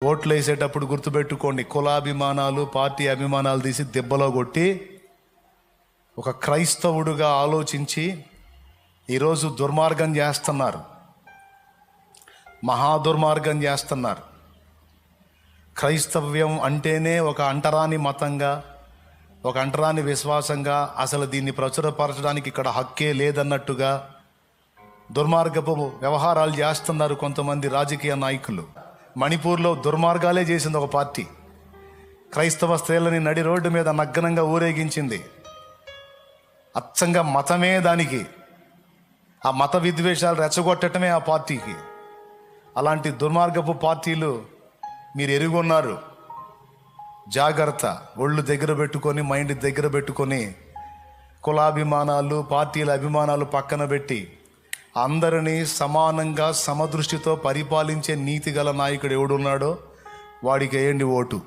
ఓట్లు వేసేటప్పుడు గుర్తుపెట్టుకోండి, కులాభిమానాలు పార్టీ అభిమానాలు తీసి దెబ్బలో కొట్టి ఒక క్రైస్తవుడుగా ఆలోచించి ఈరోజు దుర్మార్గం చేస్తున్నారు, మహా దుర్మార్గం చేస్తున్నారు. క్రైస్తవ్యం అంటేనే ఒక అంటరాని మతంగా, ఒక అంటరాని విశ్వాసంగా, అసలు దీన్ని ప్రచురపరచడానికి ఇక్కడ హక్కే లేదన్నట్టుగా దుర్మార్గపు వ్యవహారాలు చేస్తున్నారు కొంతమంది రాజకీయ నాయకులు. మణిపూర్లో దుర్మార్గాలే చేసింది ఒక పార్టీ. క్రైస్తవ స్త్రీలని నడి రోడ్డు మీద నగ్నంగా ఊరేగించింది. అచ్చంగా మతమే దానికి, ఆ మత విద్వేషాలు రెచ్చగొట్టడమే ఆ పార్టీకి. అలాంటి దుర్మార్గపు పార్టీలు మీరు ఎరుగున్నారు. జాగ్రత్త, ఒళ్ళు దగ్గర పెట్టుకొని, మైండ్ దగ్గర పెట్టుకొని, కులాభిమానాలు పార్టీల అభిమానాలు పక్కన పెట్టి అందరినీ సమానంగా సమదృష్టితో పరిపాలించే నీతి గల నాయకుడు ఎవడున్నాడో వాడికి వేయండి ఓటు.